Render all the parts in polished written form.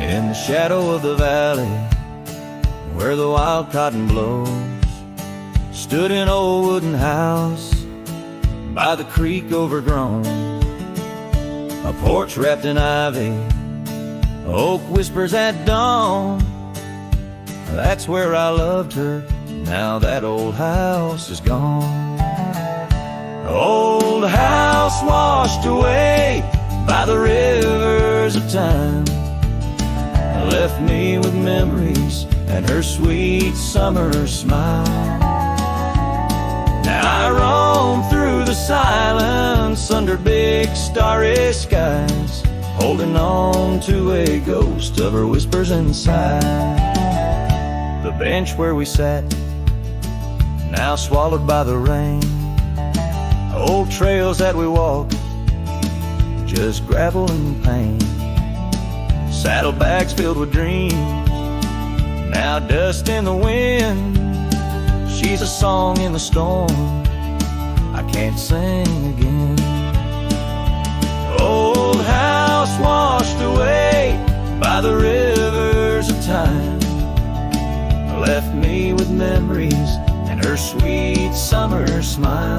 In the shadow of the valley, where the wild cotton blows, stood an old wooden house by the creek overgrown. A porch wrapped in ivy, oak whispers at dawn. That's where I loved her, now that old house is gone. The old house washed away by the rivers of time left me with memories and her sweet summer smile. Now I roam through the silence under big starry skies, holding on to a ghost of her whispers inside. The bench where we sat, now swallowed by the rain. Old trails that we walked, just gravel and pain. Saddlebags filled with dreams, now dust in the wind. She's a song in the storm, I can't sing again. Old house washed away by the rivers of time left me with memories and her sweet summer smile.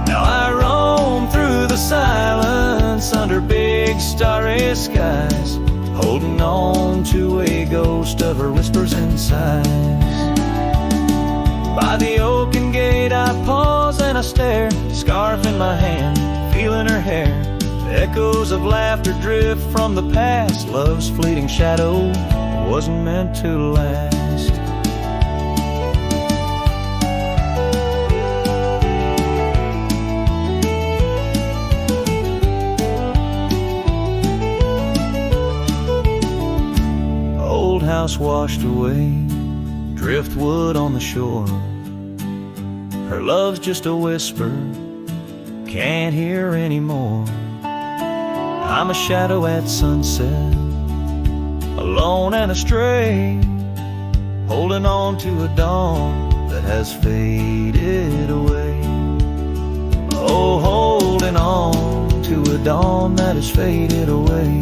Now I roam through the silence under big starry skies, holding on to a ghost of her whispers and sighs. By the oaken gate I pause and I stare, scarf in my hand, feeling her hair. Echoes of laughter drift from the past, love's fleeting shadow wasn't meant to last. Old house washed away, driftwood on the shore. Her love's just a whisper, can't hear anymore. I'm a shadow at sunset, alone and astray, holding on to a dawn that has faded away. Oh, holding on to a dawn that has faded away.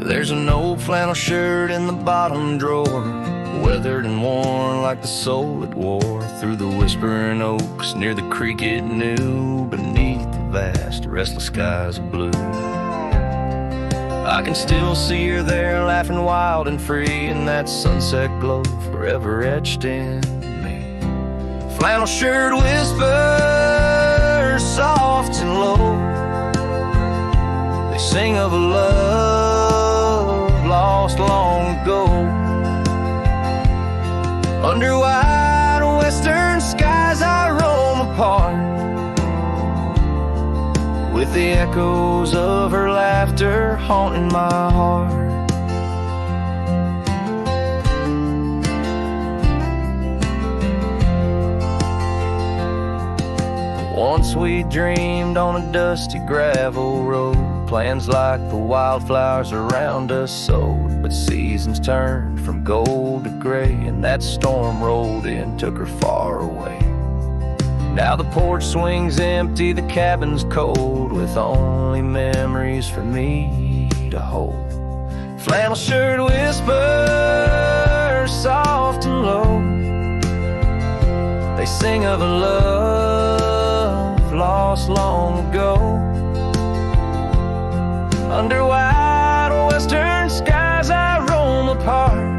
There's an old flannel shirt in the bottom drawer, weathered and worn like the soul it wore through the whispering oaks near the creek it knew, beneath the vast restless skies of blue. I can still see her there, laughing wild and free in that sunset glow forever etched in me. Flannel shirt whispers soft and low, they sing of a love lost long ago. Under wide western skies I roam apart, with the echoes of her laughter haunting my heart. Once we dreamed on a dusty gravel road, plans like the wildflowers around us sowed, but seasons turned from gold to gray, and that storm rolled in, took her far away. Now the porch swings empty, the cabin's cold, with only memories for me to hold. Flannel shirt whispers soft and low, they sing of a love lost long ago. Under wide western skies I roam apart,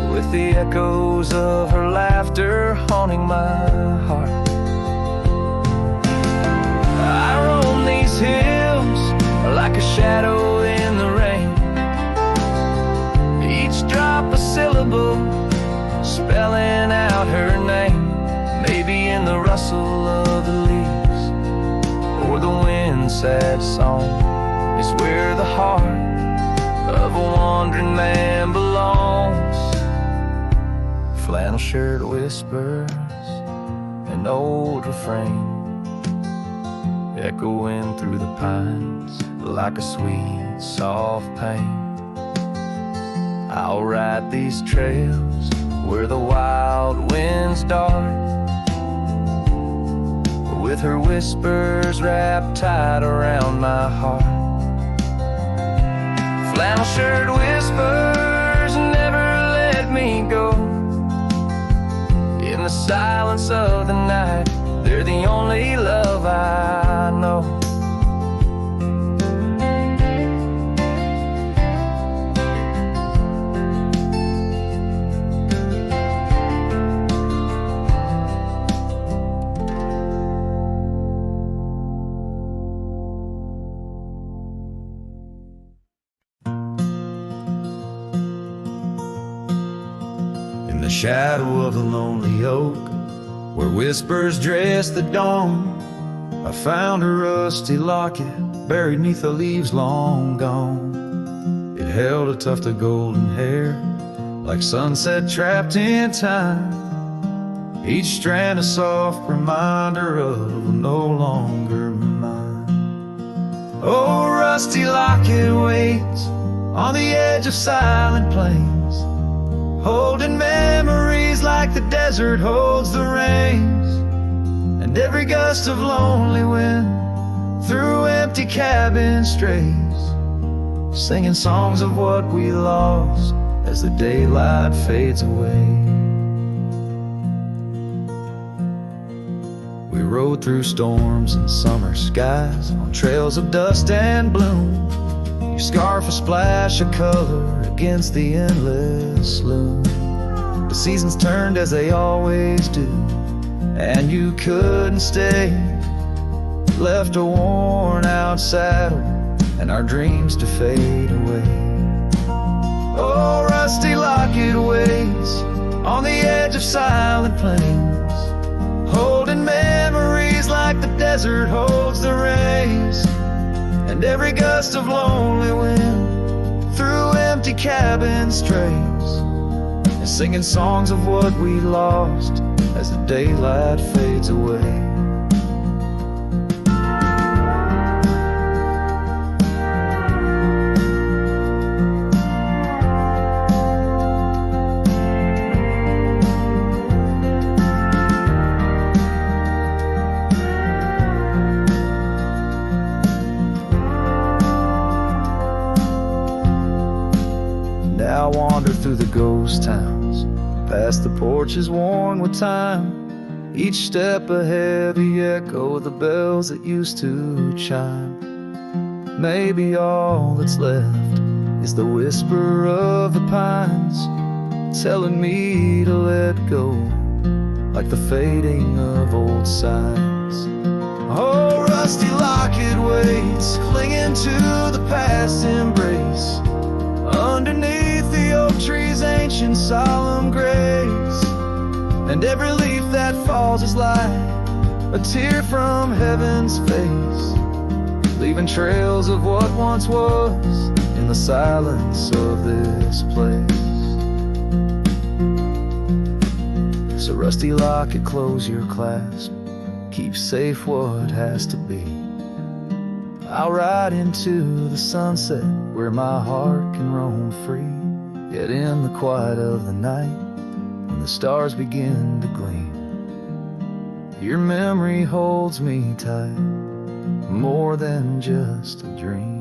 with the echoes of her laughter haunting my heart. I roam these hills like rustle of the leaves or the wind's sad song is where the heart of a wandering man belongs. Flannel shirt whispers an old refrain echoing through the pines like a sweet, soft pain. I'll ride these trails where the wild winds dart, with her whispers wrapped tight around my heart. Flannel shirt whispers never let me go. In the silence of the night, they're the only love I know. In the shadow of the lonely oak, where whispers dress the dawn, I found a rusty locket buried neath the leaves long gone. It held a tuft of golden hair, like sunset trapped in time, each strand a soft reminder of no longer mine. Oh, rusty locket waits on the edge of silent plains, holding memories like the desert holds the rains, and every gust of lonely wind through empty cabin strays, singing songs of what we lost as the daylight fades away. We rode through storms and summer skies on trails of dust and bloom, your scarf a splash of color against the endless loom. The seasons turned as they always do, and you couldn't stay. Left a worn out saddle and our dreams to fade away. Oh, rusty locket waits on the edge of silent plains, holding memories like the desert holds the rains, and every gust of lonely wind through empty cabin strays, and singing songs of what we lost as the daylight fades away. I wander through the ghost towns, past the porches worn with time, each step a heavy echo of the bells that used to chime. Maybe all that's left is the whisper of the pines, telling me to let go, like the fading of old signs. Oh, rusty locket waits, clinging to the past embrace, underneath the oak tree's ancient solemn grace, and every leaf that falls is like a tear from heaven's face, leaving trails of what once was in the silence of this place. So rusty locket, close your clasp, keep safe what has to be. I'll ride into the sunset where my heart can roam free, yet in the quiet of the night, when the stars begin to gleam, your memory holds me tight, more than just a dream.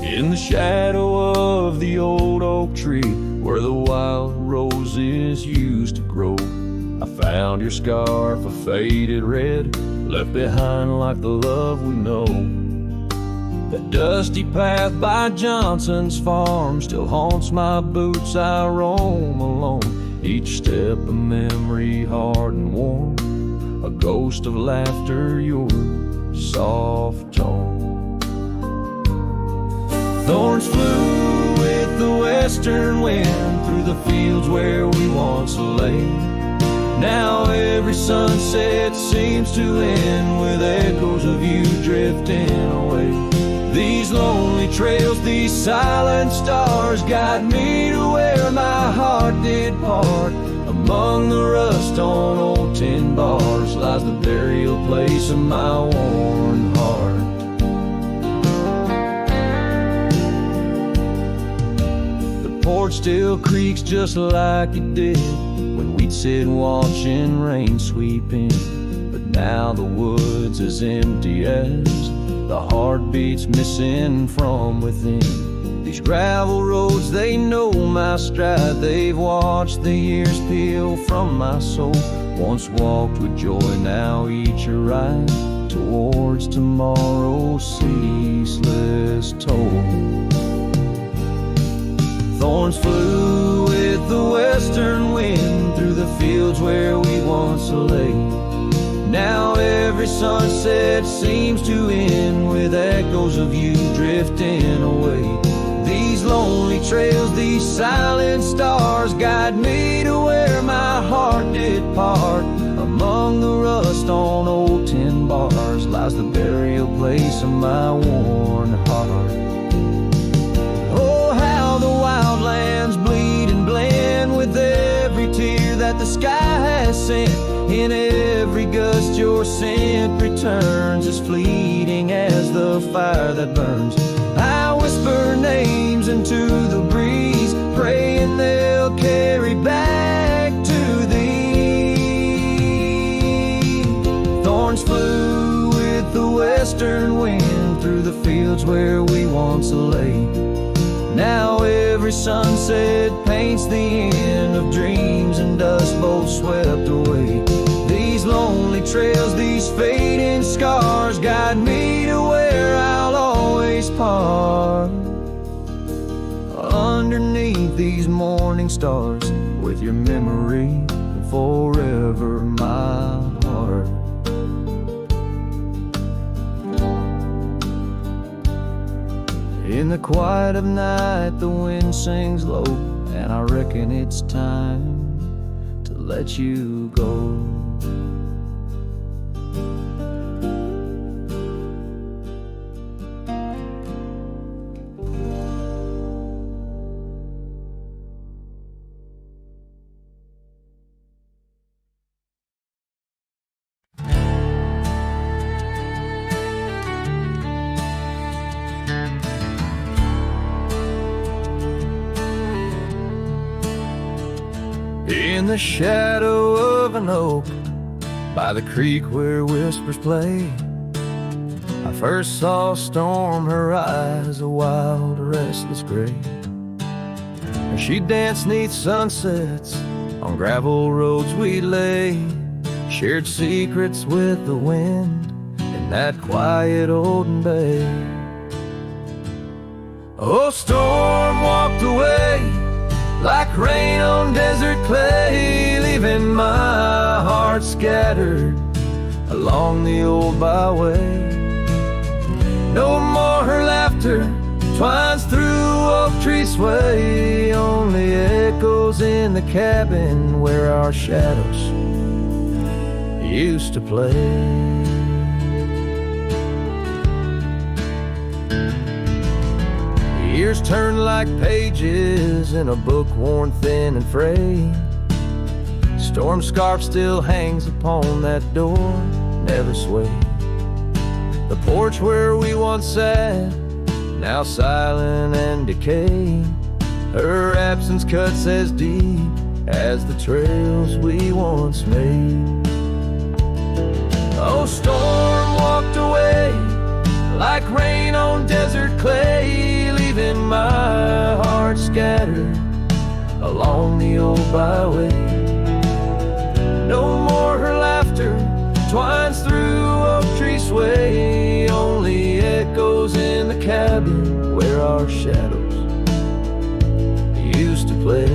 In the shadow of the old oak tree, where the wild roses used to grow, I found your scarf, a faded red, left behind like the love we know. That dusty path by Johnson's farm still haunts my boots. I roam alone Each step a memory, hard and warm, a ghost of laughter, your soft tone. Thorns flew with the western wind through the fields where we once lay. Now every sunset seems to end with echoes of you drifting away. These lonely trails, these silent stars guide me to where my heart did part. Among the rust on old tin bars lies the burial place of my worn heart. The porch still creaks just like it did when we'd sit watching rain sweep in. But now the wood's as empty as the heartbeats missing from within. These gravel roads, they know my stride. They've watched the years peel from my soul. Once walked with joy, now each a ride towards tomorrow's ceaseless toll. Thorns flew with the western wind through the fields where we once lay. Now every sunset seems to end with echoes of you drifting away. These lonely trails, these silent stars guide me to where my heart did part. Among the rust on old tin bars lies the burial place of my worn heart. Oh, how the wildlands bleed and blend with every tear that the sky has sent. In every gust your scent returns, as fleeting as the fire that burns. I whisper names into the breeze, praying they'll carry back to thee. Thorns flew with the western wind through the fields where we once lay. Now every sunset paints the end of dreams and dust both swept away. These lonely trails, these fading scars guide me to where I'll always part. Underneath these morning stars, with your memory forever my heart. In the quiet of night the wind sings low, and I reckon it's time to let you go. In the shadow of an oak, by the creek where whispers play, I first saw a storm, her eyes a wild, restless gray. And she danced 'neath sunsets on gravel roads we lay, shared secrets with the wind in that quiet olden bay. Oh, storm walked away like rain on desert clay, leaving my heart scattered along the old byway. No more her laughter twines through oak tree sway, only echoes in the cabin where our shadows used to play. Years turn like pages in a book worn thin and frayed. Storm scarf still hangs upon that door, never swayed. The porch where we once sat, now silent and decayed. Her absence cuts as deep as the trails we once made. Oh, storm walked away like rain on desert clay, leaving my heart scattered along the old byway. No more her laughter twines through oak tree sway, only echoes in the cabin where our shadows used to play.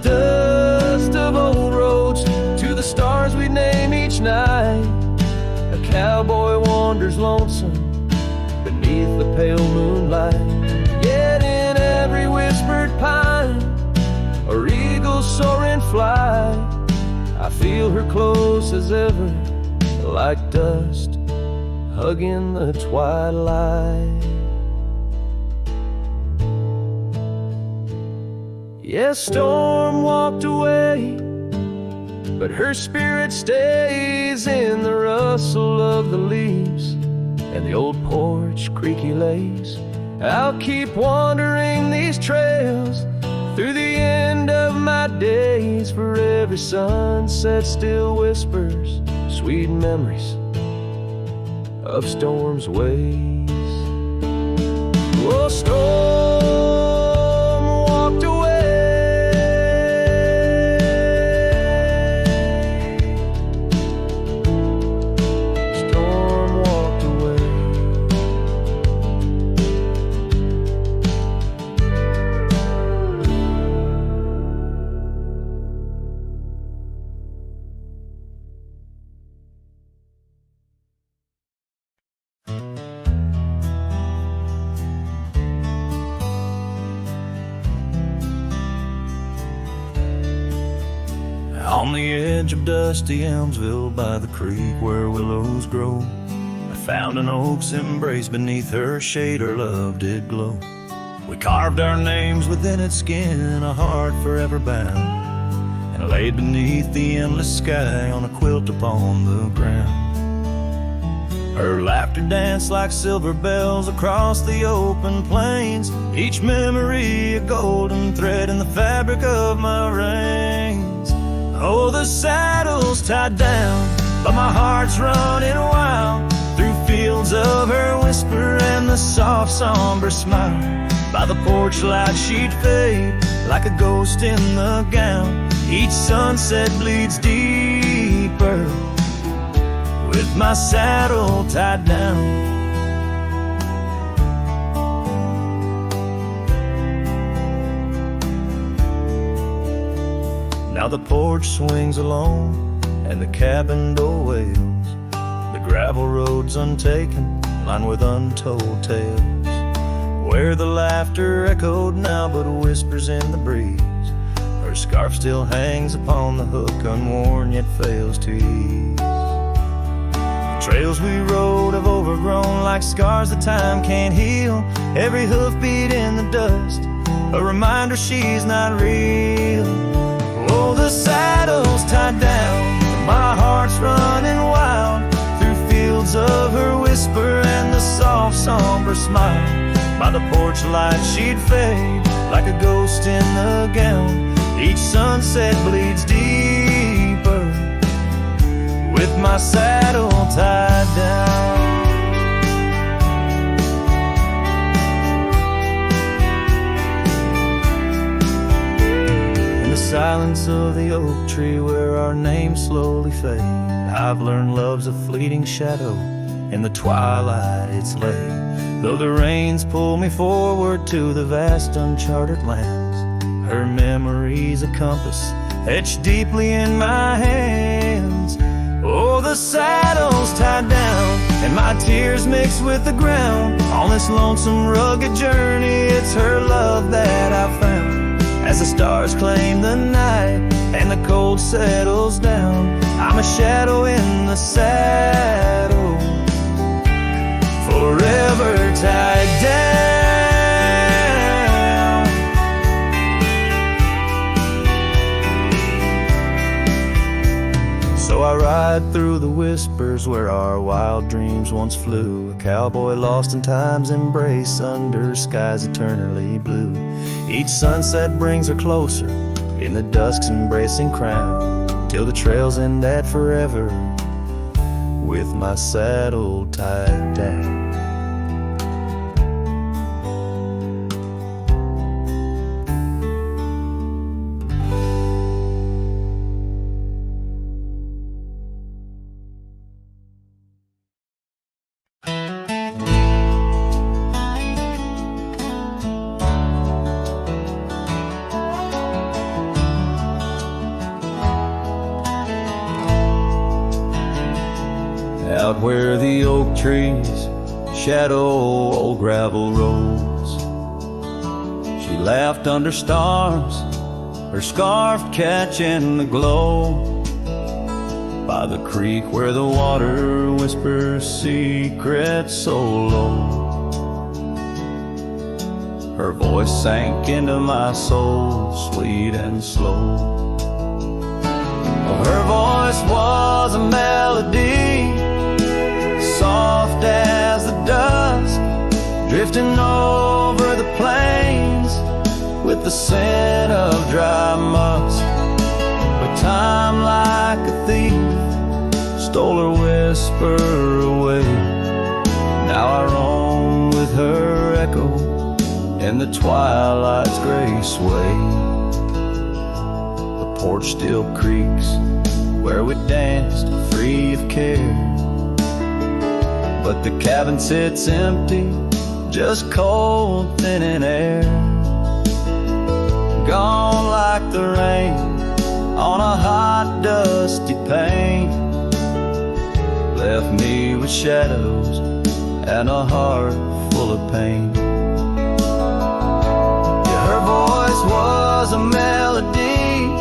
dust of old roads to the stars we name each night. A cowboy wanders lonesome beneath the pale moonlight. Yet in every whispered pine, or eagle soaring flight, I feel her close as ever, like dust hugging the twilight. Yes, storm walked away, but her spirit stays in the rustle of the leaves and the old porch creaky lays. I'll keep wandering these trails through the end of my days, for every sunset still whispers sweet memories of storm's ways. Oh, storm walked away, storm walked away. On the edge of dusty Elmsville by the creek where willows grow, I found an oak's embrace. Beneath her shade her love did glow. We carved our names within its skin, a heart forever bound, and laid beneath the endless sky on a quilt upon the ground. Her laughter danced like silver bells across the open plains, each memory a golden thread in the fabric of my reins. Oh, the saddle's tied down, but my heart's running wild through fields of her whisper and the soft somber smile. By the porch light she'd fade like a ghost in the gown. Each sunset bleeds deeper with my saddle tied down. Now the porch swings alone and the cabin door wails, the gravel road's untaken, lined with untold tales, where the laughter echoed now but whispers in the breeze. Her scarf still hangs upon the hook, unworn yet fails to ease. The trails we rode have overgrown like scars that time can't heal. Every hoofbeat in the dust, a reminder she's not real. Oh, the saddle's tied down, my heart's running wild through fields of her whisper and the soft somber smile. By the porch light she'd fade like a ghost in the gown. Each sunset bleeds deeper with my saddle tied down. Silence of the oak tree where our names slowly fade, I've learned love's a fleeting shadow. In the twilight it's late, though the rains pull me forward to the vast uncharted lands. Her memory's a compass etched deeply in my hands. Oh, the saddle's tied down and my tears mix with the ground. On this lonesome rugged journey, it's her love that I found. As the stars claim the night and the cold settles down, I'm a shadow in the saddle, forever tied down. So I ride through the whispers where our wild dreams once flew, a cowboy lost in time's embrace under skies eternally blue. Each sunset brings her closer in the dusk's embracing crown, till the trails end at forever with my saddle tied down. out where the oak trees shadow old gravel roads. She laughed under stars, her scarf catching the glow, by the creek where the water whispers secrets so low. Her voice sank into my soul, sweet and slow. Her voice was a melody, soft as the dusk, drifting over the plains with the scent of dry musk. But time, like a thief, stole her whisper away. Now I roam with her echo in the twilight's gray sway. The porch still creaks where we danced free of care, but the cabin sits empty, just cold, thinning air. Gone like the rain on a hot, dusty pane, left me with shadows and a heart full of pain. Yeah, her voice was a melody,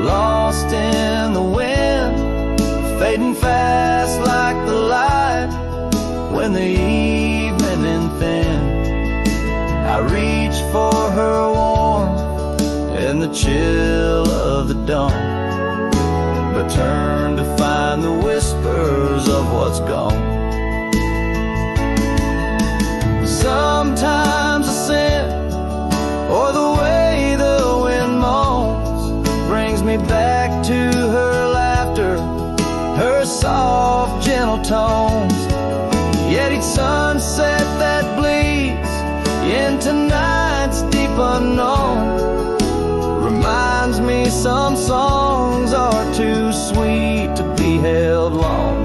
lost in the wind, fading fast like the light when the evening thin. I reach for her warmth in the chill of the dawn, but turn to find the whispers of what's gone. Sometimes a scent or the way the wind moans brings me back to her laughter, her soft, gentle tones. Yet each sunset that bleeds into night's deep unknown reminds me some songs are too sweet to be held long.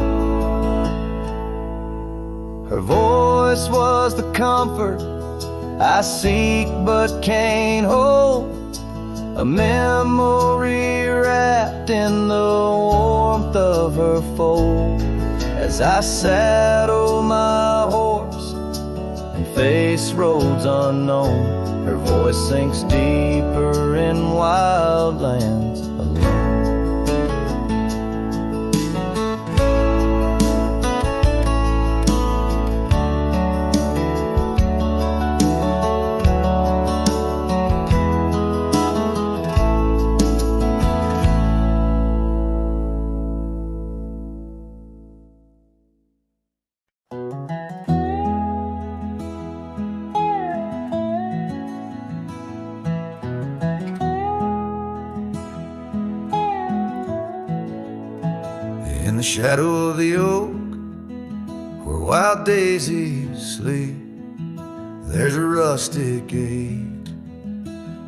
Her voice was the comfort I seek but can't hold, a memory wrapped in the warmth of her fold. As I saddle my horse and face roads unknown, her voice sinks deeper in wild lands alone. In the shadow of the oak, where wild daisies sleep, there's a rustic gate,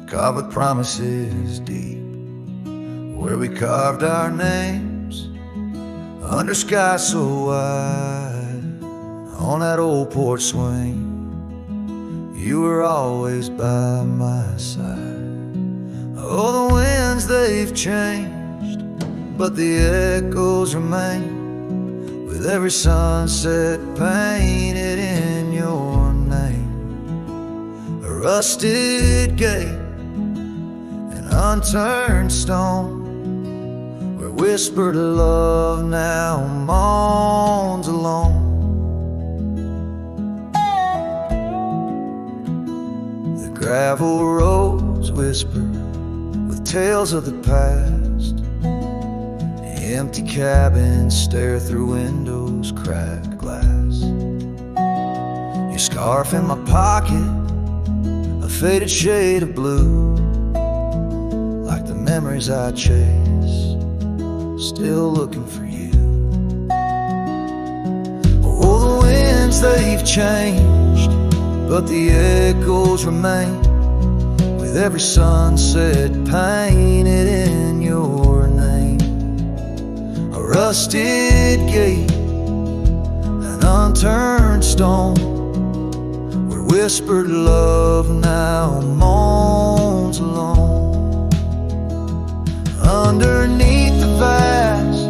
carved with promises deep, where we carved our names under sky so wide. On that old porch swing, you were always by my side. Oh, the winds, they've changed, but the echoes remain, with every sunset painted in your name. A rusted gate, an unturned stone, where whispered love now moans alone. The gravel roads whisper with tales of the past, empty cabins stare through windows, cracked glass. Your scarf in my pocket, a faded shade of blue, like the memories I chase, still looking for you. Oh, the winds, they've changed, but the echoes remain, with every sunset painted in your name. A rusted gate, an unturned stone, where whispered love now moans alone. Underneath the vast,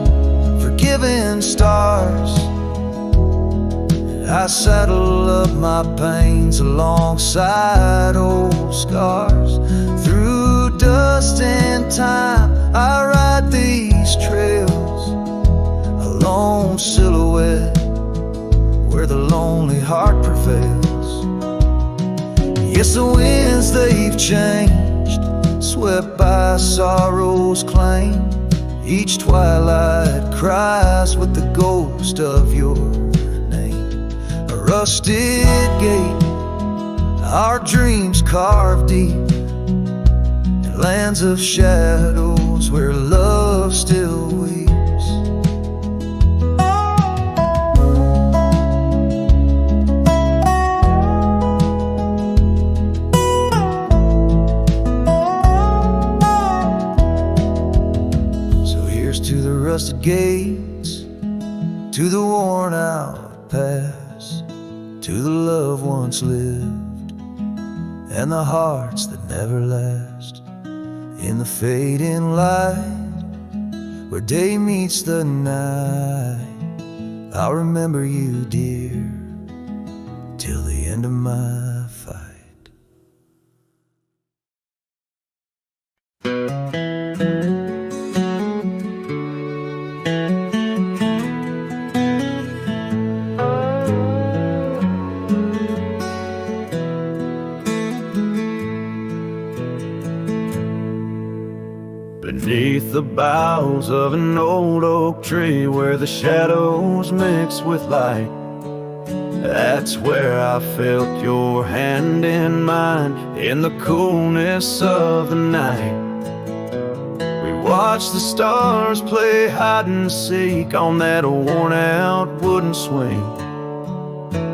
forgiven twinkling stars. I saddle up my pains alongside old scars. Through dust and time I ride these trails, a lone silhouette where the lonely heart prevails. Yes, the winds they've changed, swept by sorrow's claim. Each twilight cries with the ghost of your name. A rusted gate, our dreams carved deep, in lands of shadows where love still weeps. Rusted gates, to the worn out past, to the love once lived, and the hearts that never last. In the fading light, where day meets the night, I'll remember you, dear, till the end of my fight. Beneath the boughs of an old oak tree, where the shadows mix with light, that's where I felt your hand in mine, in the coolness of the night. We watched the stars play hide and seek on that worn out wooden swing.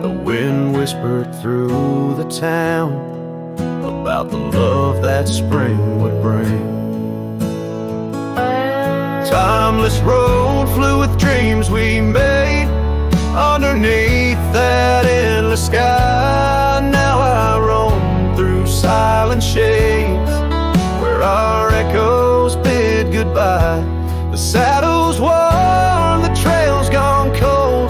The wind whispered through the town about the love that spring would bring. Timeless road flew with dreams we made underneath that endless sky. Now I roam through silent shades where our echoes bid goodbye. The saddle's worn, the trail's gone cold,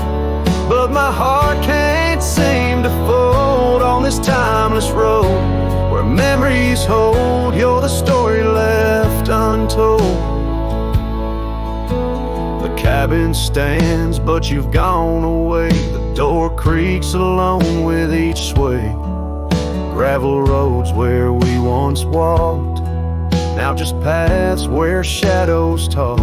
but my heart can't seem to fold on this timeless road where memories hold. You're the story left untold. The cabin stands, but you've gone away. The door creaks along with each sway. Gravel roads where we once walked, now just paths where shadows talk.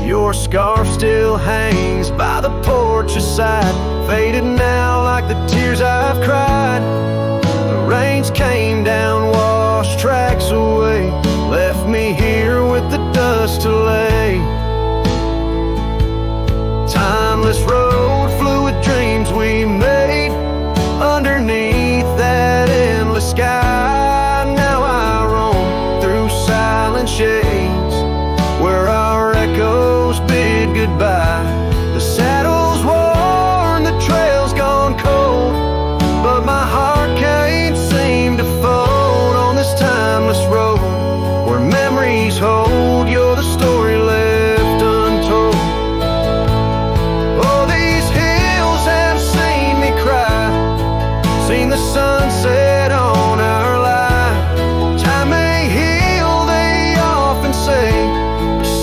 Your scarf still hangs by the porch's side, faded now like the tears I've cried. The rains came down, washed tracks away, left me here with the dust to lay. Timeless road flew with dreams we made underneath that endless sky. Now I roam through silent shades where our echoes bid goodbye. The saddle's worn, the trail's gone cold, but my heart can't seem to fold on this timeless road where memories hold. You're the story left untold. Seen the sunset on our line. Time may heal, they often say.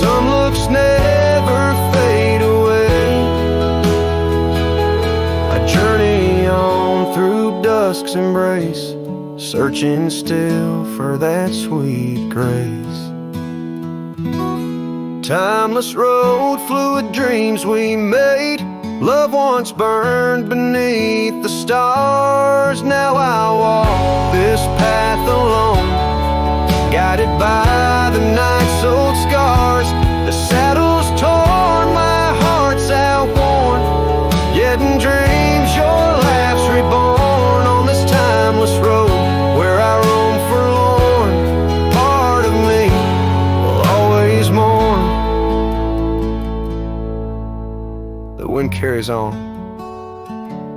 Some looks never fade away. I journey on through dusk's embrace, searching still for that sweet grace. Timeless road flew with dreams we made. Love once burned beneath the stars. Now I walk this path alone, guided by the night's old scars. The saddle's torn, my heart's outworn, yet in dreams your laugh's reborn on this timeless road where I roam forlorn. Part of me will always mourn. The wind carries on,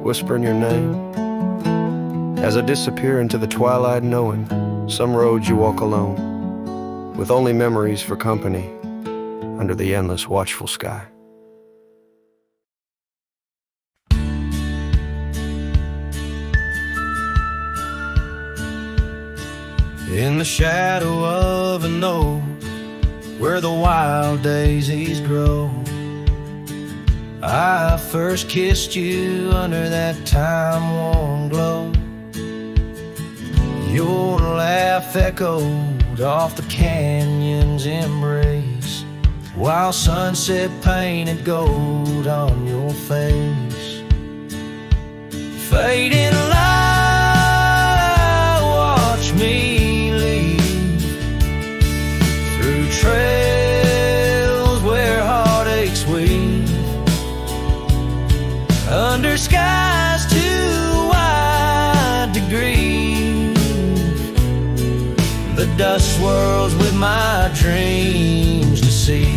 whispering your name as I disappear into the twilight, knowing some roads you walk alone, with only memories for company under the endless watchful sky. In the shadow of an oak where the wild daisies grow, I first kissed you under that time-worn glow. Your laugh echoed off the canyon's embrace, while sunset painted gold on your face. Fading light, watch me lead through trails where heartaches weave, under skies too wide to grieve. The dust swirls with my dreams deceived.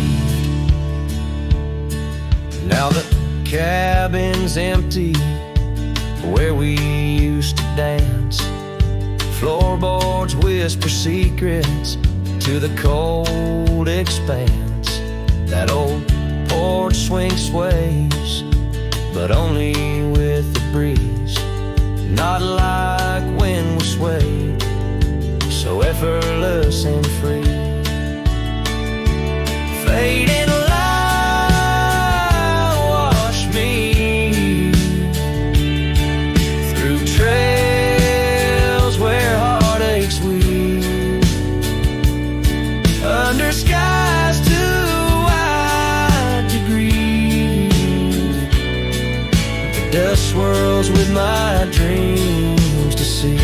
Now the cabin's empty where we used to dance. Floorboards whisper secrets to the cold expanse. That old porch swing sways, but only with the breeze, not like when we swayed, so effortless and free. Fading light, wash me through trails where heartaches weave, under skies too wide to grieve. The dust swirls with my dreams to see.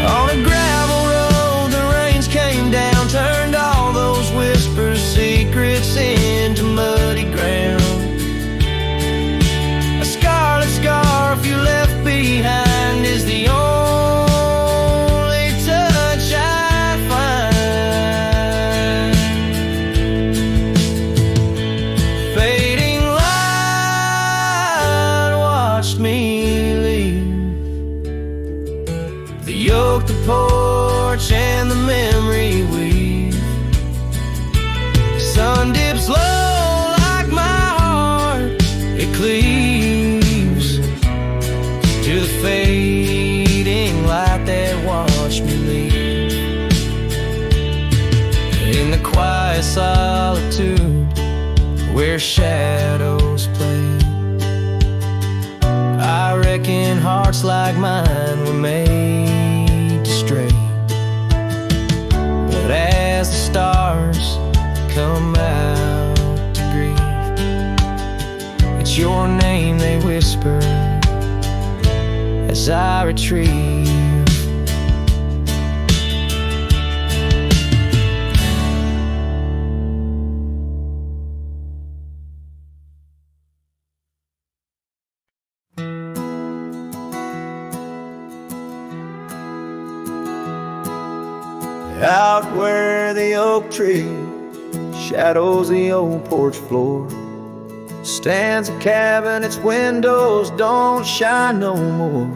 On a gravel road, the rains came down, turned all those whispers, secrets into muddy ground. A scarlet scarf you left behind is the only touch I find. Fading light watched me leave. The yoke, the porch, and the memory weave. Sun dips low like my heart, it cleaves to the fading light that watched me leave. In the quiet solitude where shadows play, I reckon hearts like mine were made to stray. But as the stars come out to grieve, it's your name they whisper as I retrieve. Out where the oak tree shadows the old porch floor, stands a cabin, its windows don't shine no more.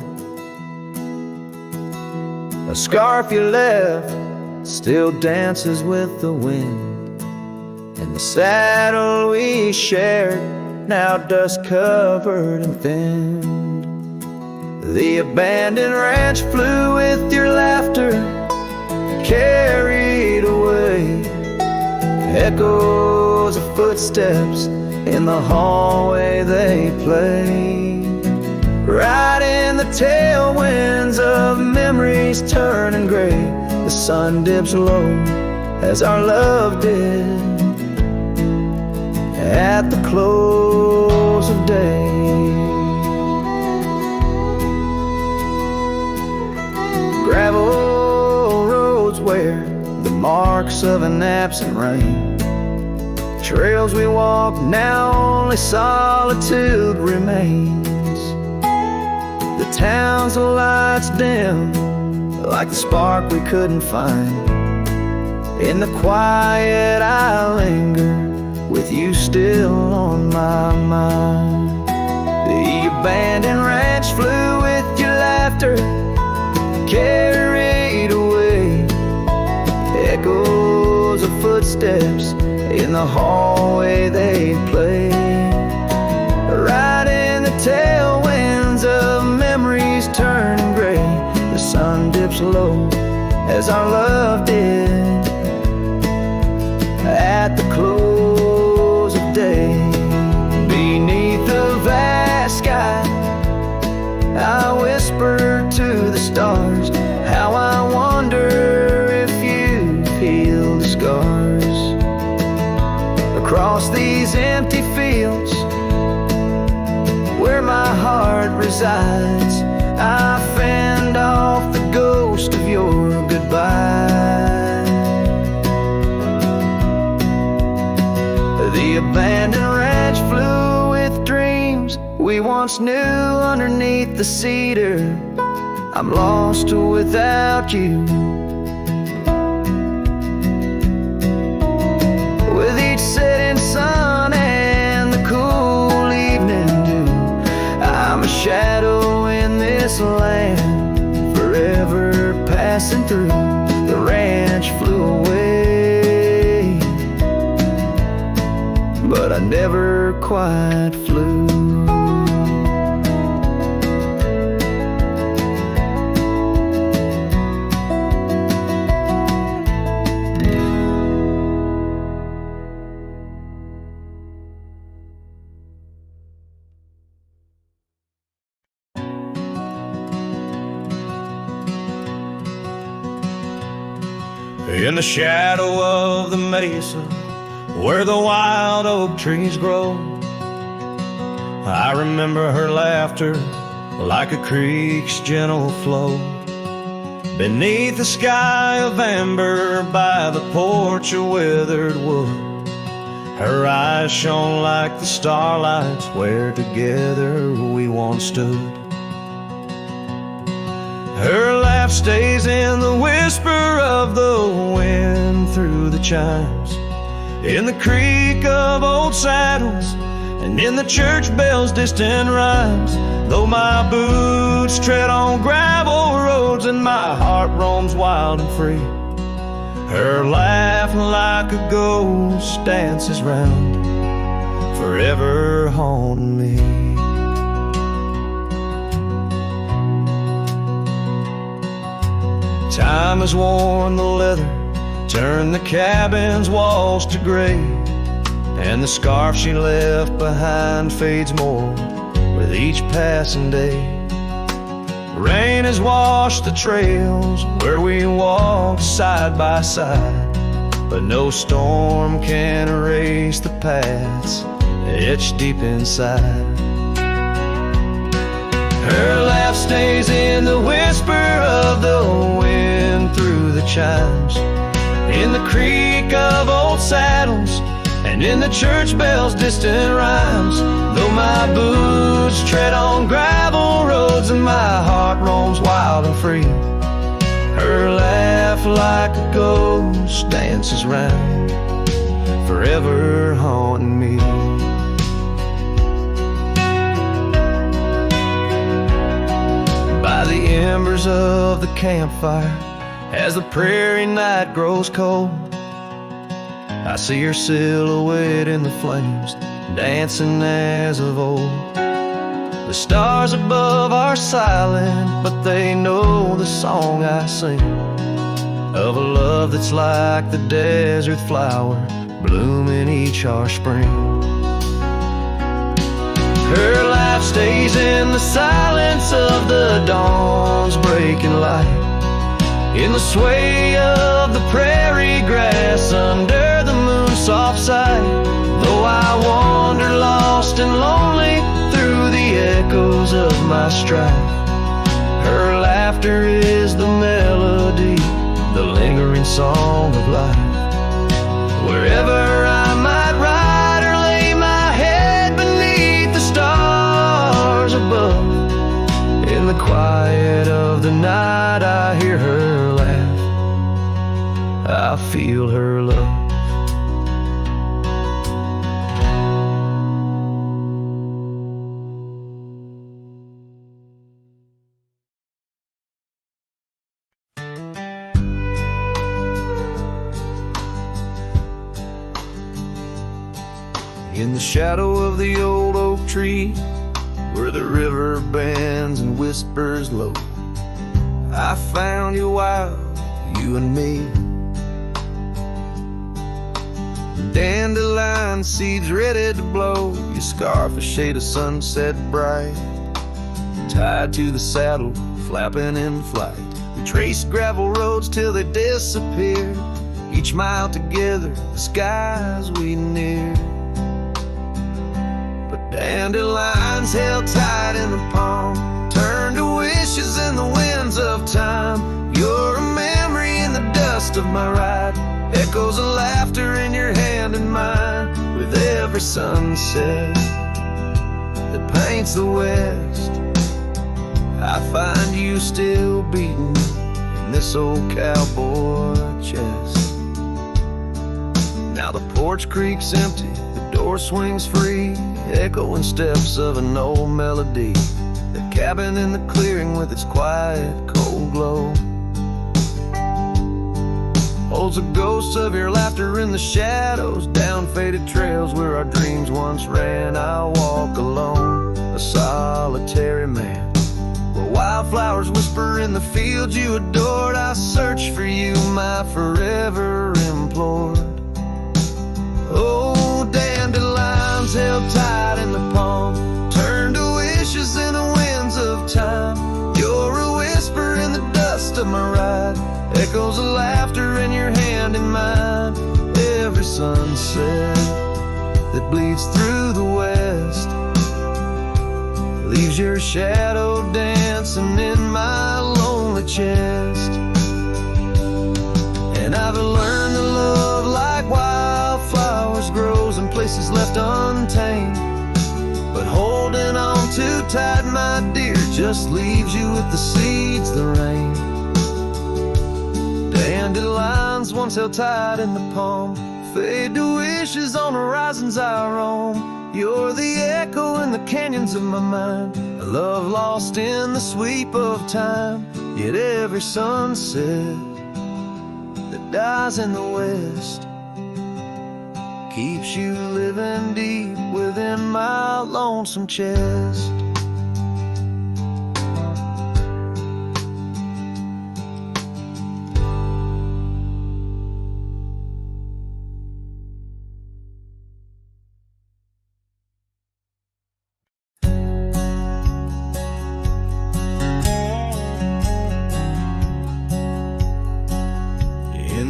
A scarf you left still dances with the wind, and the saddle we shared, now dust covered and thinned. The abandoned ranch flew with your laughter, carried away. Echoes of footsteps in the hallway they play. Right in the tailwinds of memories turning gray, the sun dips low as our love did at the close of day. Gravel roads where the marks of an absent rain, trails we walk, now only solitude remains. The town's lights dim like the spark we couldn't find. In the quiet I linger, with you still on my mind. The abandoned ranch flew with your laughter, carried away. Echoes of footsteps in the hallway they play. Right in the tailwinds of memories turning gray, the sun dips as our love did at the close of day. Beneath the vast sky, I whisper to the stars how I wonder if you've healed the scars. Across these empty fields where my heart resides, I fend off the ghost of your goodbye. The abandoned ranch flew with dreams we once knew underneath the cedar. I'm lost without you. With each setting sun and the cool evening dew, I'm a shadow in this land, forever passing through. The ranch flew away, but I never quite flew. In the shadow of the mesa where the wild oak trees grow, I remember her laughter like a creek's gentle flow. Beneath the sky of amber by the porch of withered wood, her eyes shone like the starlights where together we once stood. Her laugh stays in the whisper of the wind through the chimes, in the creak of old saddles, and in the church bell's distant rhymes. Though my boots tread on gravel roads and my heart roams wild and free, her laugh like a ghost dances round, forever haunting me. Time has worn the leather, turned the cabin's walls to gray, and the scarf she left behind fades more with each passing day. Rain has washed the trails where we walked side by side, but no storm can erase the paths etched deep inside. Her laugh stays in the whisper of the wind through the chimes, in the creak of old saddles, and in the church bell's distant rhymes. Though my boots tread on gravel roads and my heart roams wild and free, her laugh like a ghost dances round, forever haunting me. By the embers of the campfire, as the prairie night grows cold, I see her silhouette in the flames, dancing as of old. The stars above are silent, but they know the song I sing, of a love that's like the desert flower, blooming each harsh spring. Her life stays in the silence of the dawn's breaking light, in the sway of the prairie grass under the moon's soft sight. Though I wander lost and lonely through the echoes of my strife, her laughter is the melody, the lingering song of life. Wherever I might ride or lay my head beneath the stars above, in the quiet of the night I hear her laugh, I feel her love. In the shadow of the old oak tree, where the river bends and whispers low, I found you while you you and me. Dandelion seeds ready to blow, your scarf a shade of sunset bright, tied to the saddle, flapping in flight. We traced gravel roads till they disappeared, each mile together, the skies we neared. But dandelions held tight in the palm, turned to wishes in the winds of time. You're a memory in the dust of my ride, echoes of laughter in your hand and mine. With every sunset that paints the west, I find you still beating in this old cowboy chest. Now the porch creak's empty, the door swings free, echoing steps of an old melody. The cabin in the clearing with its quiet, cold glow holds a ghost of your laughter in the shadows, down faded trails where our dreams once ran. I'll walk alone, a solitary man, where wildflowers whisper in the fields you adored. I search for you, my forever implored. Oh, dandelions held tight in the palm, turned to wishes in the winds of time. You're a whisper in the dust of my ride, echoes of laughter in your hand and mine. Every sunset that bleeds through the west leaves your shadow dancing in my lonely chest. And I've learned to love like wildflowers grows in places left untamed, but holding on too tight, my dear, just leaves you with the seeds that rain. Dandelions once held tight in the palm, fade to wishes on horizons I roam. You're the echo in the canyons of my mind, a love lost in the sweep of time. Yet every sunset that dies in the west keeps you living deep within my lonesome chest.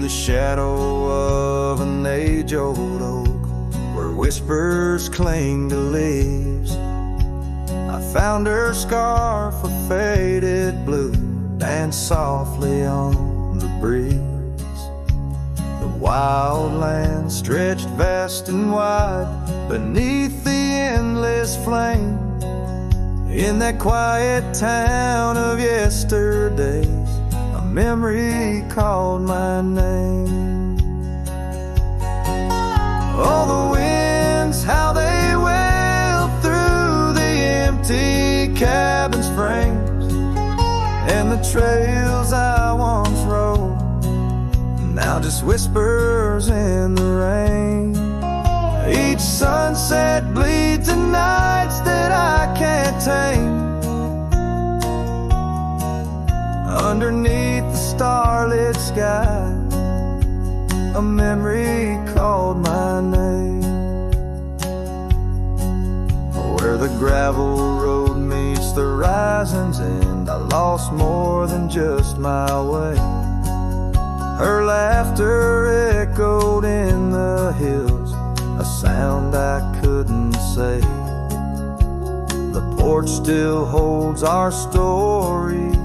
Shadow of an age-old oak, where whispers cling to leaves, I found her scarf of faded blue, danced softly on the breeze. The wild land stretched vast and wide beneath the endless flame. In that quiet town of yesterdays, a memory called my name. Oh, the winds, how they wail through the empty cabin's frames, and the trails I once rode, now just whispers in the rain. Each sunset bleeds in nights that I can't tame. Underneath the starlit sky, a memory called my name. Where the gravel road meets the horizon's end, I lost more than just my way. Her laughter echoed in the hills, a sound I couldn't say. The porch still holds our stories,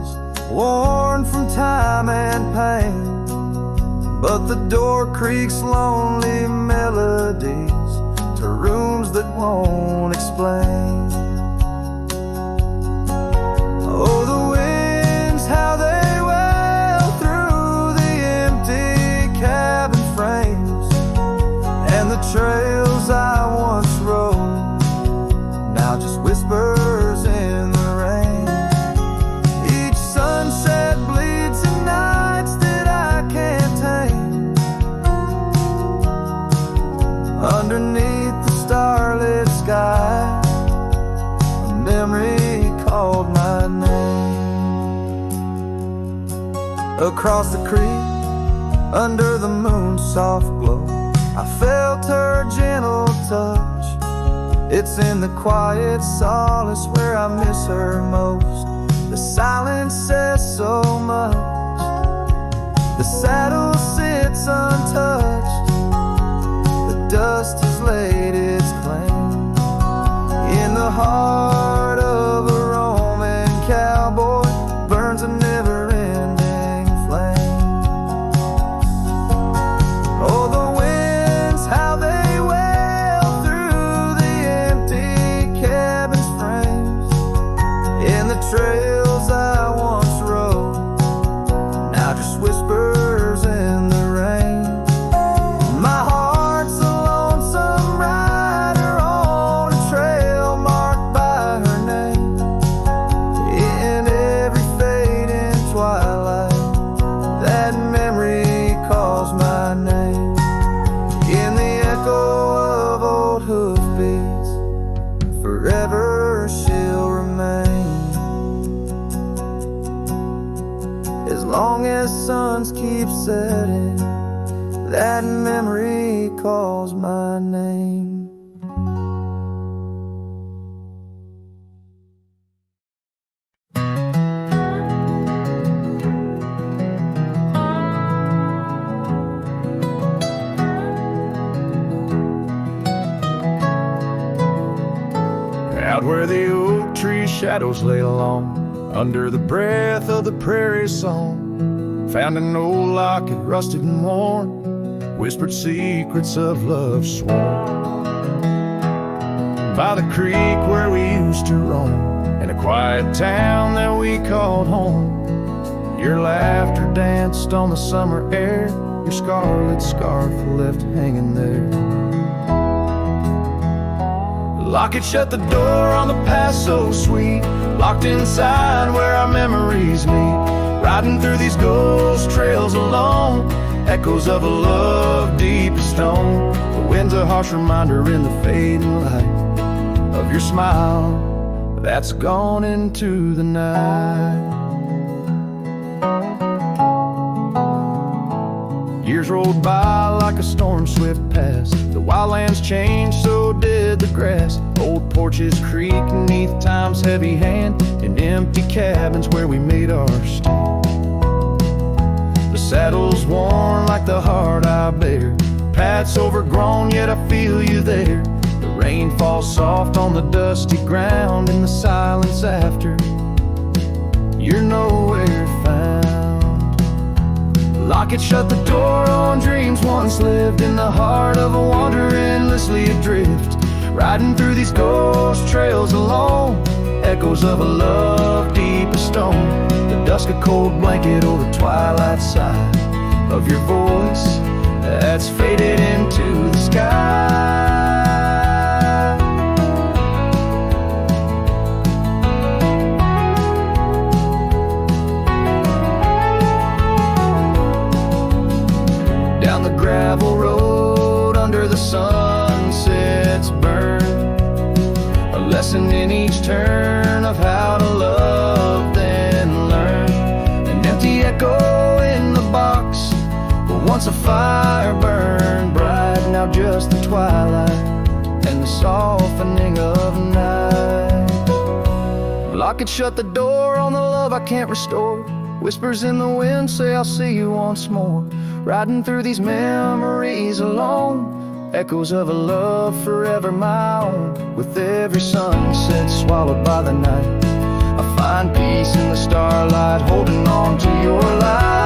worn from time and pain, but the door creaks lonely melodies to rooms that won't explain. Oh, the winds, how they wail through the empty cabin frames, and the trails I once rode, now just whispers in the rain. Each sunset bleeds in nights that I can't tame. Underneath the starlit sky, a memory called my name. Across the creek, under the moon's soft glow. I felt her gentle touch. It's in the quiet solace where I miss her most. The silence says so much. The saddle sits untouched. The dust has laid its claim in the heart of a Roman cowboy. Burns a never-ending flame. Oh, the winds, how they wail through the empty cabin's frames. In the trails I once rode, now just whispers in the rain. My heart's a lonesome rider on a trail marked by her name. In every fading twilight, that memory calls my name. In the echo of old hoofbeats, forever she'll remain. As long as suns keep setting, that memory calls my name. Out where the oak tree shadows lay long, under the breath of the prairie song, found an old locket rusted and worn, whispered secrets of love sworn. By the creek where we used to roam, in a quiet town that we called home, your laughter danced on the summer air, your scarlet scarf left hanging there. Locket shut the door on the past so sweet, locked inside where our memories meet. Riding through these ghost trails alone, echoes of a love deep as stone. The wind's a harsh reminder in the fading light of your smile that's gone into the night. Years rolled by like a storm swift past. The wildlands changed, so did the grass. Old porches creak neath time's heavy hand, in empty cabins where we made our stand. The saddle's worn like the heart I bear, paths overgrown yet I feel you there. The rain falls soft on the dusty ground, in the silence after you're nowhere found. Locket shut the door on dreams once lived, in the heart of a wanderer endlessly adrift. Riding through these ghost trails alone, echoes of a love deep as stone. The dusk a cold blanket over twilight side of your voice that's faded into the sky. Down the gravel road under the sunset's burn, a lesson in each turn of how to love then learn. An empty echo in the box, but once a fire burned bright, now just the twilight and the softening of night. Locket shut the door on the love I can't restore, whispers in the wind say I'll see you once more. Riding through these memories alone, echoes of a love forever my own. With every sunset swallowed by the night, I find peace in the starlight, holding on to your light.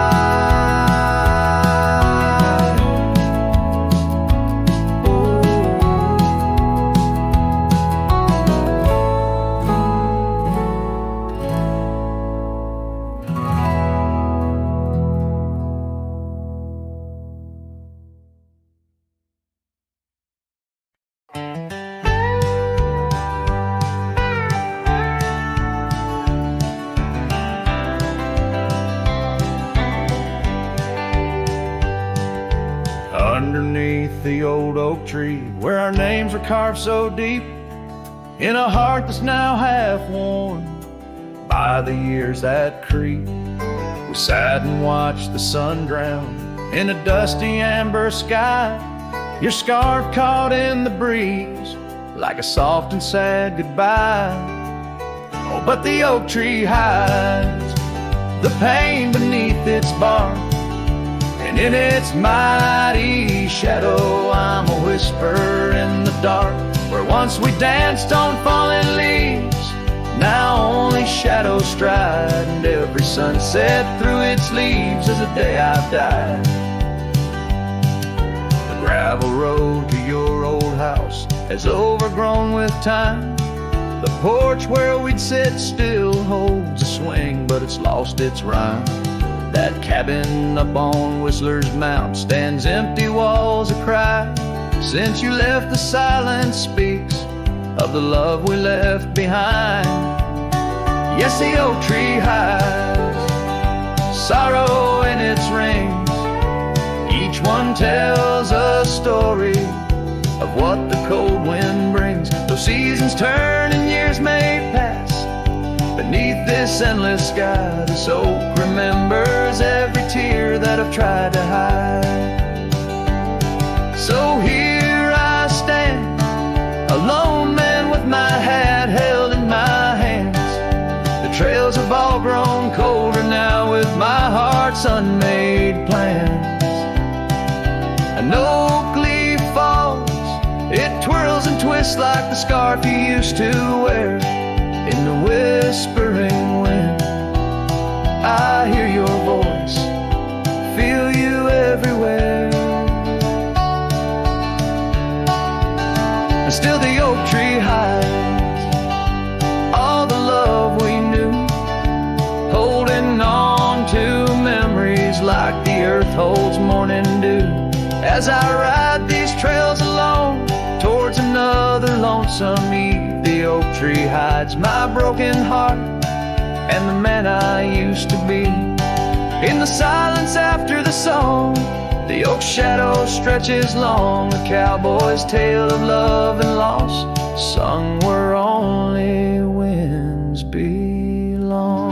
Underneath the old oak tree, where our names are carved so deep, in a heart that's now half worn by the years that creep, we sat and watched the sun drown in a dusty amber sky. Your scarf caught in the breeze like a soft and sad goodbye. Oh, but the oak tree hides the pain beneath its bark, and in its mighty shadow I'm a whisper in the dark. Where once we danced on fallen leaves, now only shadows stride, and every sunset through its leaves is a day I've died. The gravel road to your old house has overgrown with time. The porch where we'd sit still holds a swing, but it's lost its rhyme. That cabin up on Whistler's Mount stands empty walls a cry. Since you left, the silence speaks of the love we left behind. Yes, the oak tree hides sorrow in its rings. Each one tells a story of what the cold wind brings. Though seasons turn and years may pass, beneath this endless sky, this oak remembers every tear that I've tried to hide. So here I stand, a lone man with my hat held in my hands. The trails have all grown colder now with my heart's unmade plans. An oak leaf falls, it twirls and twists like the scarf you used to wear. In the whispering wind, I hear your voice, feel you everywhere. And still the oak tree hides all the love we knew, holding on to memories like the earth holds morning dew. As I ride these trails alone towards another lonesome eve, the oak tree hides my broken heart and the man I used to be. In the silence after the song, the oak shadow stretches long, a cowboy's tale of love and loss, sung where only winds belong.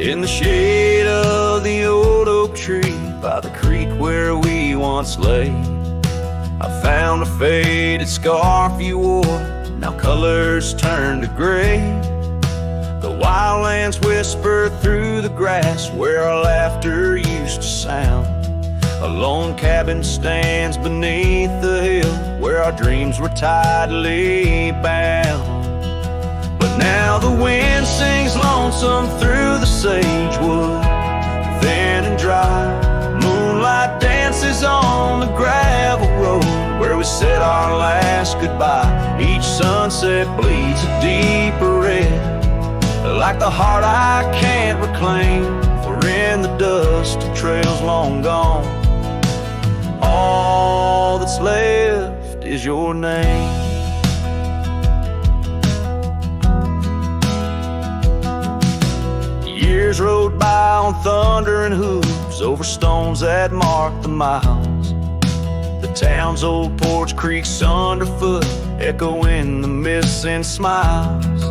In the shade of the old oak tree by the creek where we once lay, I found a faded scarf you wore, now colors turned to gray. The wildlands whisper through the grass where our laughter used to sound. A lone cabin stands beneath the hill where our dreams were tightly bound. But now the wind sings lonesome through the sagewood, thin and dry. Moonlight dances on the gravel road where we said our last goodbye. Each sunset bleeds a deeper red, like the heart I can't reclaim, for in the dust of trails long gone, all that's left is your name. Years rode by on thundering hooves over stones that marked the miles. The town's old porch creaks underfoot, echoing the missing smiles.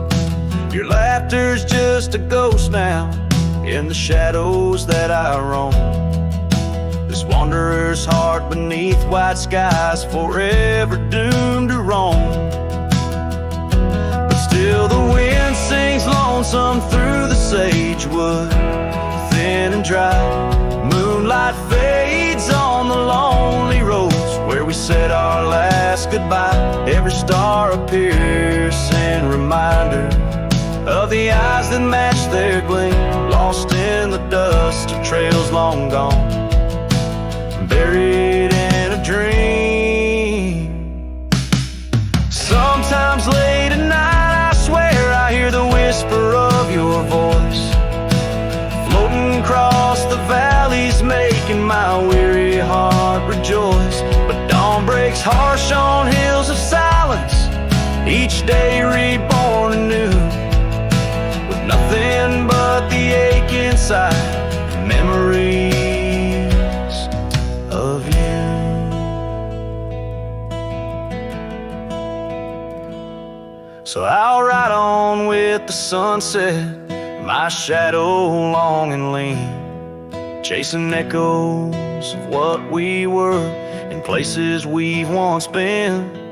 Your laughter's just a ghost now in the shadows that I roam. This wanderer's heart beneath white skies, forever doomed to roam. But still the wind sings lonesome through the sagewood, thin and dry. Moonlight fades on the lonely roads where we said our last goodbye. Every star a piercing reminder of the eyes that match their gleam, lost in the dust of trails long gone, buried in a dream. Sometimes late at night I swear I hear the whisper of your voice, floating across the valleys, making my weary heart rejoice. But dawn breaks harsh on hills of silence, each day reborn new, with nothing but the ache inside, memories of you. So I'll ride on with the sunset, my shadow long and lean, chasing echoes of what we were in places we've once been.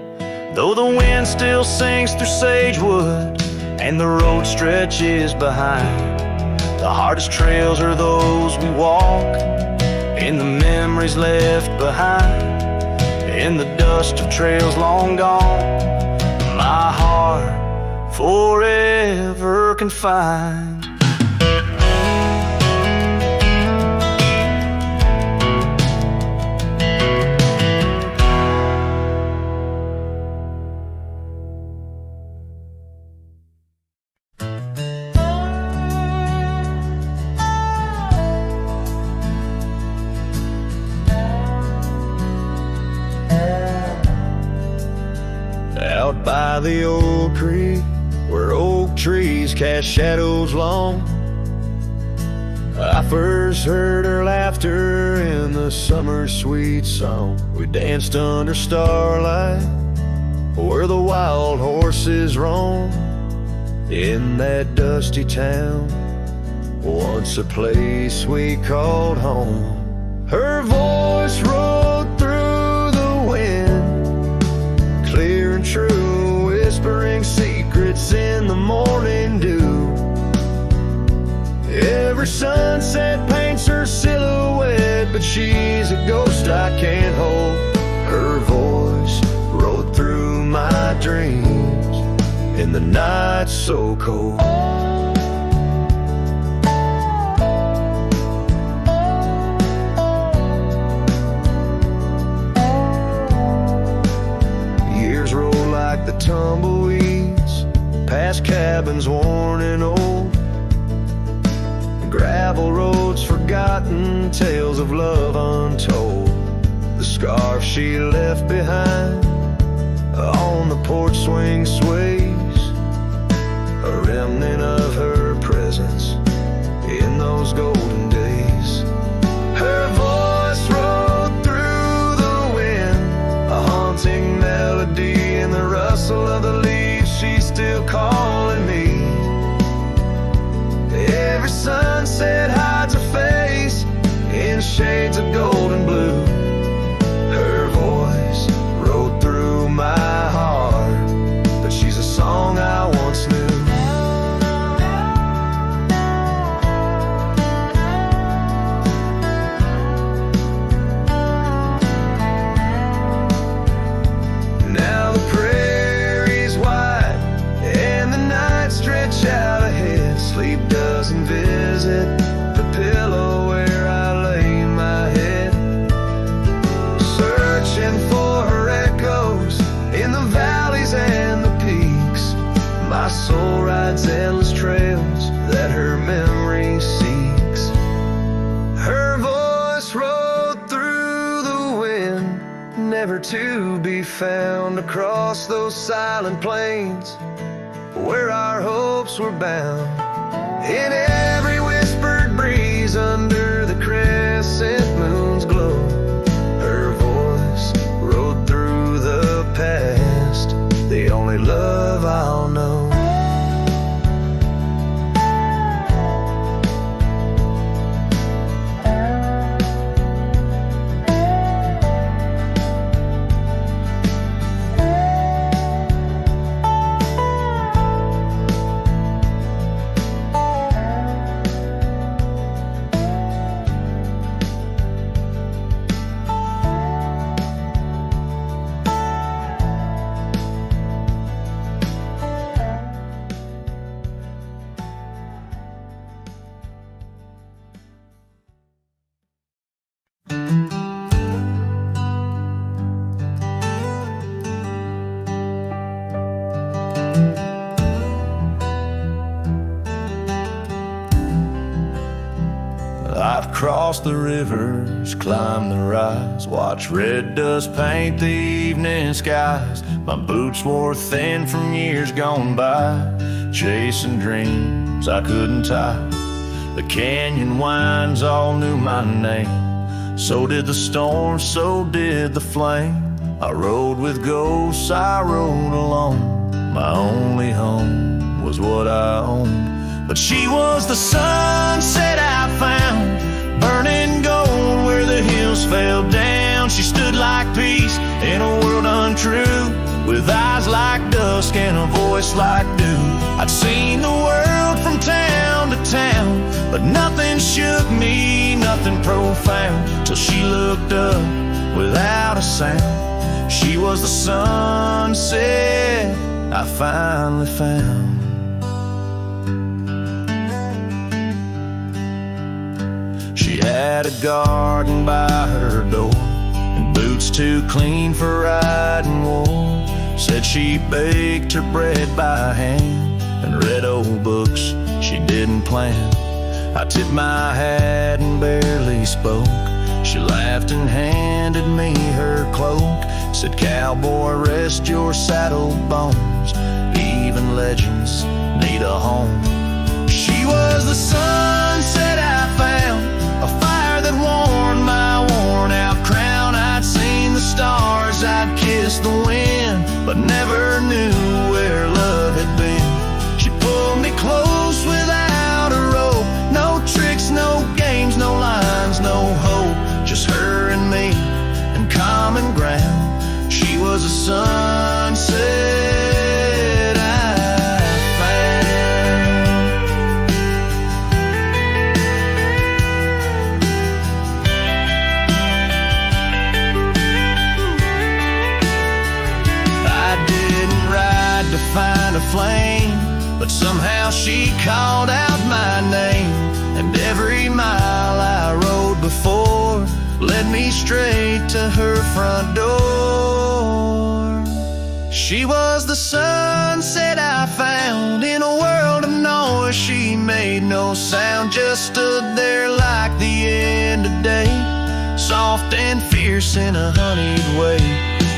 Though the wind still sings through sagewood and the road stretches behind, the hardest trails are those we walk, in the memories left behind, in the dust of trails long gone, my heart forever confined. Out by the old creek, where oak trees cast shadows long, I first heard her laughter in the summer's sweet song. We danced under starlight, where the wild horses roam, in that dusty town, once a place we called home. Her voice rode through the wind, clear and true, whispering secrets in the morning dew. Every sunset paints her silhouette, but she's a ghost I can't hold. Her voice rode through my dreams in the night so cold. Like the tumbleweeds, past cabins worn and old, gravel roads forgotten, tales of love untold. The scarf she left behind on the porch swing sways, a remnant of her presence in those golden days. Her voice rode through the wind, a haunting melody, in the rustle of the leaves, she's still calling me. Every sunset hides her face in shades of gold and blue. Her voice rode through my heart, but she's a song I once knew. Out ahead, sleep doesn't visit the pillow where I lay my head, searching for her echoes in the valleys and the peaks. My soul rides endless trails that her memory seeks. Her voice rode through the wind, never to be found, across those silent plains where our hopes were bound. In every whispered breeze under the crescent moon's glow, her voice rode through the past, the only love I'll know. I've crossed the rivers, climbed the rise, watched red dust paint the evening skies. My boots wore thin from years gone by, chasing dreams I couldn't tie. The canyon winds all knew my name. So did the storm, so did the flame. I rode with ghosts, I rode alone. My only home was what I owned. But she was the sunset I found, burning gold where the hills fell down. She stood like peace in a world untrue, with eyes like dusk and a voice like dew. I'd seen the world from town to town, but nothing shook me, nothing profound, till she looked up without a sound. She was the sunset I finally found. She had a garden by her door, and boots too clean for riding wool. Said she baked her bread by hand and read old books she didn't plan. I tipped my hat and barely spoke. She laughed and handed me her cloak. Said, "Cowboy, rest your saddle bones. Even legends need a home." She was the sunset I found, a fire that warmed my worn-out crown. I'd seen the stars, I'd kissed the wind, but never knew where love had been. She pulled me close without a rope. No tricks, no games, no lines, no hope. Just her and me and common ground. She was a sunset I found. I didn't ride to find a flame, but somehow she called out my name. And every mile I rode before led me straight to her front door. She was the sunset I found in a world of noise. She made no sound, just stood there like the end of day, soft and fierce in a honeyed way.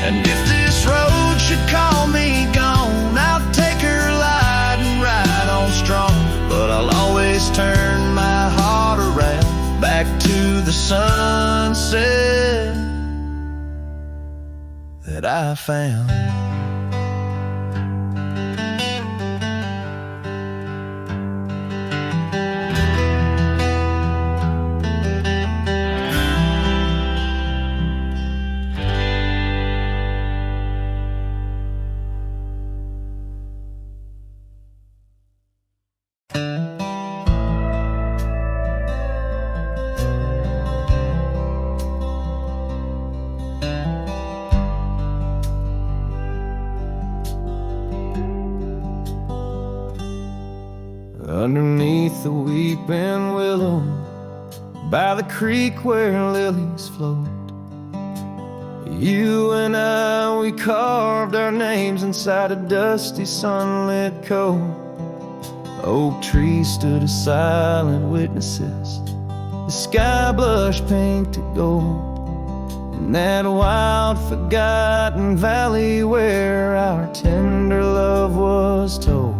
And if this road should call me gone, I'll take her light and ride on strong. But I'll always turn my heart around, back to the sunset that I found. Underneath the weeping willow, by the creek where lilies float, you and I, we carved our names inside a dusty sunlit cove. Oak trees stood as silent witnesses, the sky blushed pink to gold. In that wild forgotten valley where our tender love was told.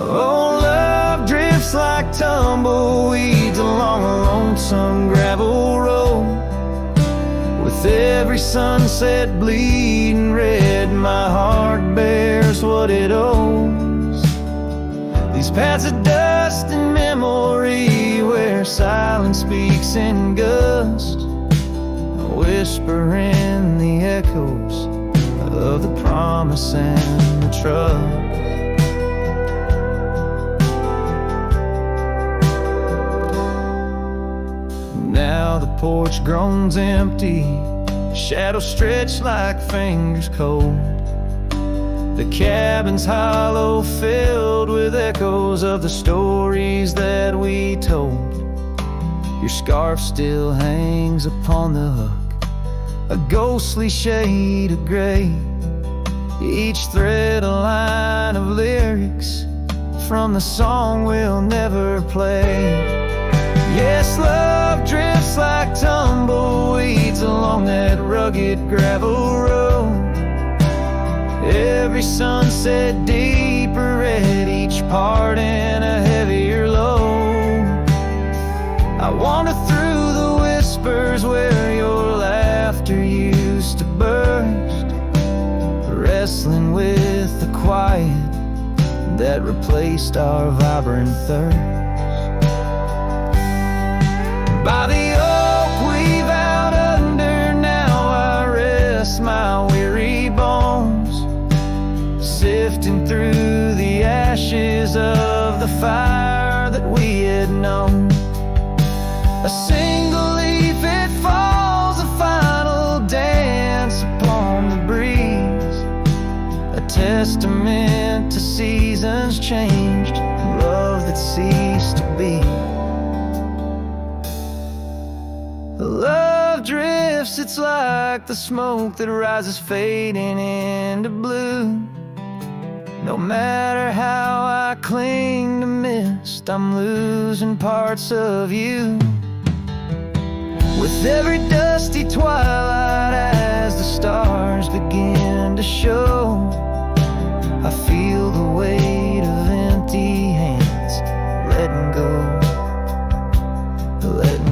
Oh, love drifts like tumbleweeds along a lonesome gravel road. With every sunset bleeding red, my heart bears what it owes. These paths of dust and memory where silence speaks in gust, a whisper in the echoes of the promise and the trust. Now the porch groans empty, shadows stretch like fingers cold. The cabin's hollow, filled with echoes of the stories that we told. Your scarf still hangs upon the hook, a ghostly shade of gray. Each thread a line of lyrics from the song we'll never play. Yes, love drifts like tumbleweeds along that rugged gravel road. Every sunset deeper at each part in a heavier load. I wander through the whispers where your laughter used to burst, wrestling with the quiet that replaced our vibrant thirst. By the oak we vowed under, now I rest my weary bones, sifting through the ashes of the fire that we had known. A single leaf it falls, a final dance upon the breeze, a testament to seasons changed and love that ceased to be. Love drifts, it's like the smoke that rises fading into blue. No matter how I cling to mist, I'm losing parts of you. With every dusty twilight, as the stars begin to show, I feel the weight of empty hands letting go, letting